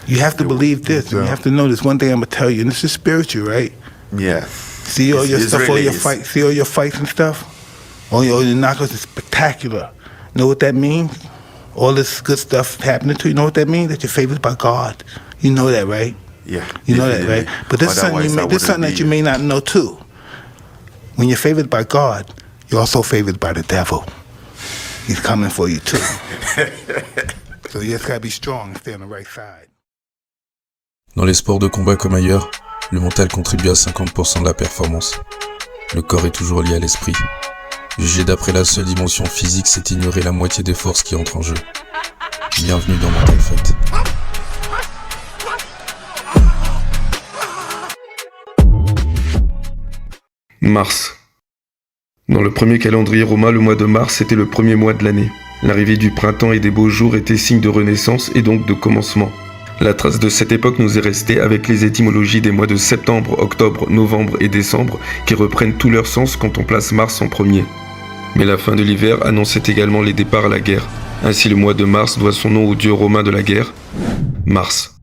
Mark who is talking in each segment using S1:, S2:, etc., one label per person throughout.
S1: You have to believe this, and you have to know this. One thing I'm gonna tell you, and this is spiritual, right?
S2: Yeah.
S1: See all your
S2: It's
S1: stuff, all your
S2: related.
S1: fights. See all your fights and stuff. All your knockouts is spectacular. Know what that means? All this good stuff happening to you. Know what that means? That you're favored by God. You know that, right?
S2: Yeah.
S1: You know that, right? But there's
S2: Otherwise,
S1: something that you may not know too. When you're favored by God, you're also favored by the devil. He's coming for you too. So you just gotta be strong and stay on the right side.
S3: Dans les sports de combat comme ailleurs, le mental contribue à 50% de la performance. Le corps est toujours lié à l'esprit. Juger d'après la seule dimension physique, c'est ignorer la moitié des forces qui entrent en jeu. Bienvenue dans Mental Fight.
S4: Mars. Dans le premier calendrier romain, le mois de mars était le premier mois de l'année. L'arrivée du printemps et des beaux jours était signe de renaissance et donc de commencement. La trace de cette époque nous est restée avec les étymologies des mois de septembre, octobre, novembre et décembre qui reprennent tout leur sens quand on place Mars en premier. Mais la fin de l'hiver annonçait également les départs à la guerre. Ainsi le mois de mars doit son nom au dieu romain de la guerre, Mars.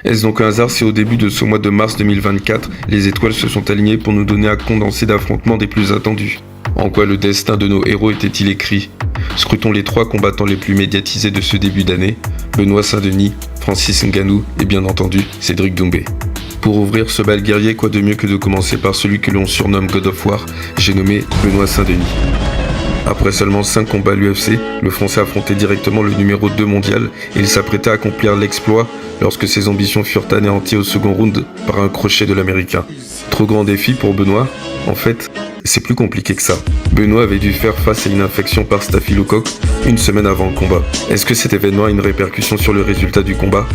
S4: Est-ce donc un hasard si au début de ce mois de mars 2024, les étoiles se sont alignées pour nous donner un condensé d'affrontements des plus attendus ? En quoi le destin de nos héros était-il écrit ? Scrutons les 3 combattants les plus médiatisés de ce début d'année, Benoît Saint-Denis, Francis Ngannou et bien entendu Cédric Doumbé. Pour ouvrir ce bal guerrier, quoi de mieux que de commencer par celui que l'on surnomme God of War, j'ai nommé Benoît Saint-Denis. Après seulement 5 combats à l'UFC, le Français affrontait directement le numéro 2 mondial et il s'apprêtait à accomplir l'exploit lorsque ses ambitions furent anéanties au second round par un crochet de l'Américain. Trop grand défi pour Benoît ? En fait, c'est plus compliqué que ça. Benoît avait dû faire face à une infection par staphylocoque une semaine avant le combat. Est-ce que cet événement a une répercussion sur le résultat du combat ?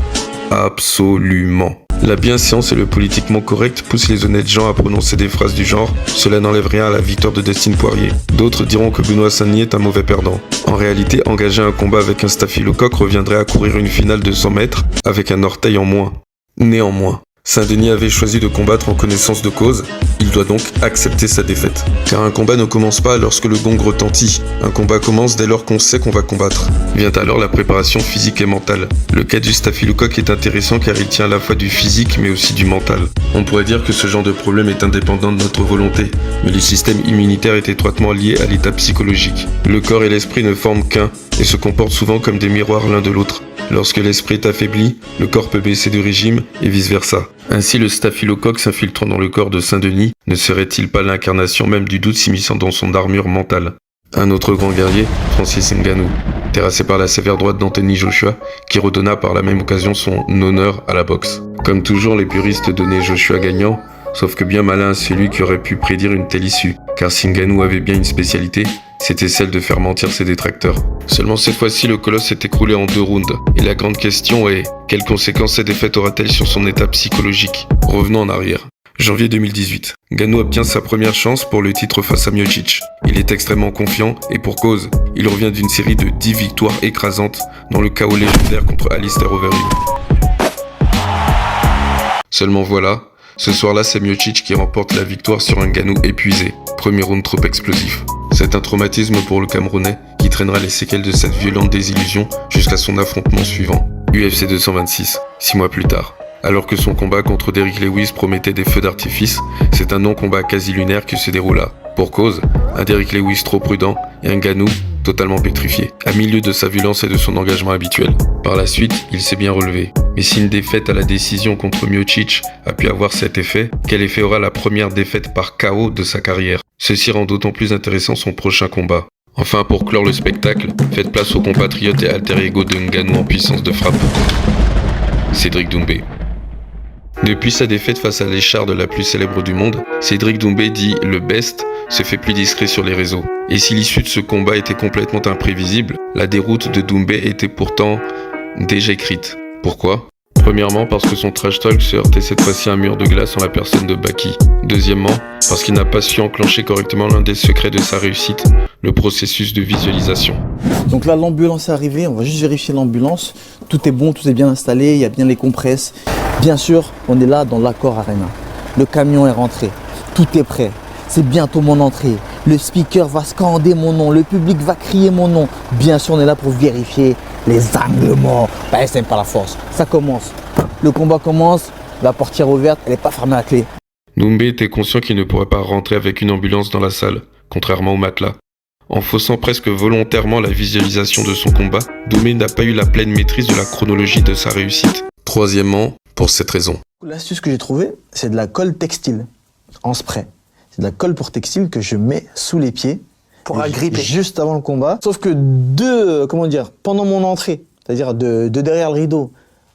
S4: Absolument. La bienséance et le politiquement correct poussent les honnêtes gens à prononcer des phrases du genre « Cela n'enlève rien à la victoire de Dustin Poirier ». D'autres diront que Benoît Saint-Denis est un mauvais perdant. En réalité, engager un combat avec un staphylocoque reviendrait à courir une finale de 100 mètres avec un orteil en moins. Néanmoins, Saint-Denis avait choisi de combattre en connaissance de cause, il doit donc accepter sa défaite. Car un combat ne commence pas lorsque le gong retentit, un combat commence dès lors qu'on sait qu'on va combattre. Vient alors la préparation physique et mentale. Le cas du staphylocoque est intéressant car il tient à la fois du physique mais aussi du mental. On pourrait dire que ce genre de problème est indépendant de notre volonté, mais le système immunitaire est étroitement lié à l'état psychologique. Le corps et l'esprit ne forment qu'un et se comportent souvent comme des miroirs l'un de l'autre. Lorsque l'esprit est affaibli, le corps peut baisser de régime et vice-versa. Ainsi, le staphylocoque s'infiltrant dans le corps de Saint-Denis ne serait-il pas l'incarnation même du doute s'immisçant dans son armure mentale ? Un autre grand guerrier, Francis Ngannou, terrassé par la sévère droite d'Anthony Joshua, qui redonna par la même occasion son honneur à la boxe. Comme toujours, les puristes donnaient Joshua gagnant, sauf que bien malin celui qui aurait pu prédire une telle issue, car si Ngannou avait bien une spécialité, c'était celle de faire mentir ses détracteurs. Seulement cette fois-ci, le colosse s'est écroulé en 2 rounds. Et la grande question est, quelles conséquences cette défaite aura-t-elle sur son état psychologique ? Revenons en arrière. Janvier 2018. Ngannou obtient sa première chance pour le titre face à Miocic. Il est extrêmement confiant, et pour cause. Il revient d'une série de 10 victoires écrasantes dans le chaos légendaire contre Alistair Overeem. Seulement voilà, ce soir-là, c'est Miocic qui remporte la victoire sur un Ngannou épuisé. Premier round trop explosif. C'est un traumatisme pour le Camerounais qui traînera les séquelles de cette violente désillusion jusqu'à son affrontement suivant. UFC 226, 6 mois plus tard. Alors que son combat contre Derrick Lewis promettait des feux d'artifice, c'est un non-combat quasi lunaire qui se déroula. Pour cause, un Derrick Lewis trop prudent et un Ngannou totalement pétrifié, à milieu de sa violence et de son engagement habituel. Par la suite, il s'est bien relevé. Mais si une défaite à la décision contre Miocic a pu avoir cet effet, quel effet aura la première défaite par KO de sa carrière ? Ceci rend d'autant plus intéressant son prochain combat. Enfin, pour clore le spectacle, faites place au compatriote et alter ego de Ngannou en puissance de frappe, Cédric Doumbé. Depuis sa défaite face à l'écharde la plus célèbre du monde, Cédric Doumbé, dit le best, se fait plus discret sur les réseaux. Et si l'issue de ce combat était complètement imprévisible, la déroute de Doumbé était pourtant déjà écrite. Pourquoi ? Premièrement, parce que son trash talk se heurtait cette fois-ci à un mur de glace en la personne de Baki. Deuxièmement, parce qu'il n'a pas su enclencher correctement l'un des secrets de sa réussite, le processus de visualisation.
S5: Donc là, l'ambulance est arrivée, on va juste vérifier l'ambulance. Tout est bon, tout est bien installé, il y a bien les compresses. Bien sûr, on est là dans l'Accor Arena. Le camion est rentré, tout est prêt. C'est bientôt mon entrée. Le speaker va scander mon nom, le public va crier mon nom. Bien sûr, on est là pour vérifier les angles morts. Bah, c'est pas la force. Ça commence. Le combat commence, la portière ouverte, elle n'est pas fermée à clé.
S4: Doumbé était conscient qu'il ne pourrait pas rentrer avec une ambulance dans la salle, contrairement au matelas. En faussant presque volontairement la visualisation de son combat, Doumbé n'a pas eu la pleine maîtrise de la chronologie de sa réussite. Troisièmement, pour cette raison.
S5: L'astuce que j'ai trouvée, c'est de la colle textile en spray. C'est de la colle pour textile que je mets sous les pieds
S2: Pour agripper.
S5: juste avant le combat. Sauf que pendant mon entrée, c'est-à-dire de derrière le rideau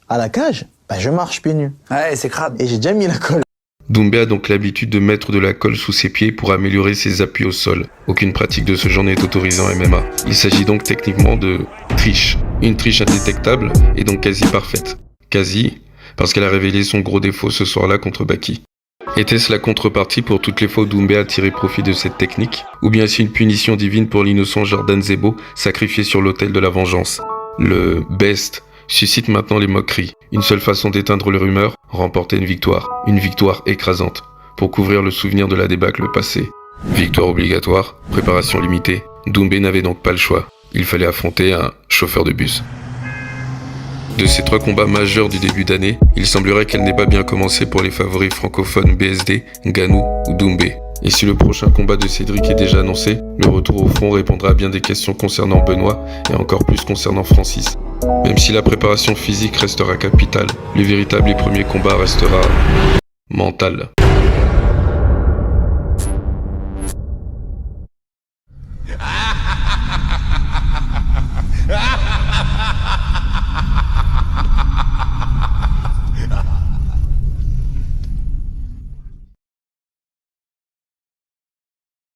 S5: à la cage, bah, je marche pieds nus.
S2: Ouais, c'est crade.
S5: Et j'ai déjà mis la colle.
S4: Doumbé a donc l'habitude de mettre de la colle sous ses pieds pour améliorer ses appuis au sol. Aucune pratique de ce genre n'est autorisée en MMA. Il s'agit donc techniquement de triche. Une triche indétectable et donc quasi parfaite. Quasi, parce qu'elle a révélé son gros défaut ce soir-là contre Baki. Était-ce la contrepartie pour toutes les fois où Doumbé a tiré profit de cette technique? Ou bien est-ce une punition divine pour l'innocent Jordan Zebo, sacrifié sur l'autel de la vengeance? Le best suscite maintenant les moqueries. Une seule façon d'éteindre les rumeurs, remporter une victoire écrasante, pour couvrir le souvenir de la débâcle passée. Victoire obligatoire, préparation limitée. Doumbé n'avait donc pas le choix. Il fallait affronter un chauffeur de bus. De ces 3 combats majeurs du début d'année, il semblerait qu'elle n'ait pas bien commencé pour les favoris francophones BSD, Ngannou ou Doumbé. Et si le prochain combat de Cédric est déjà annoncé, le retour au front répondra à bien des questions concernant Benoît et encore plus concernant Francis. Même si la préparation physique restera capitale, le véritable et premier combat restera mental.
S6: I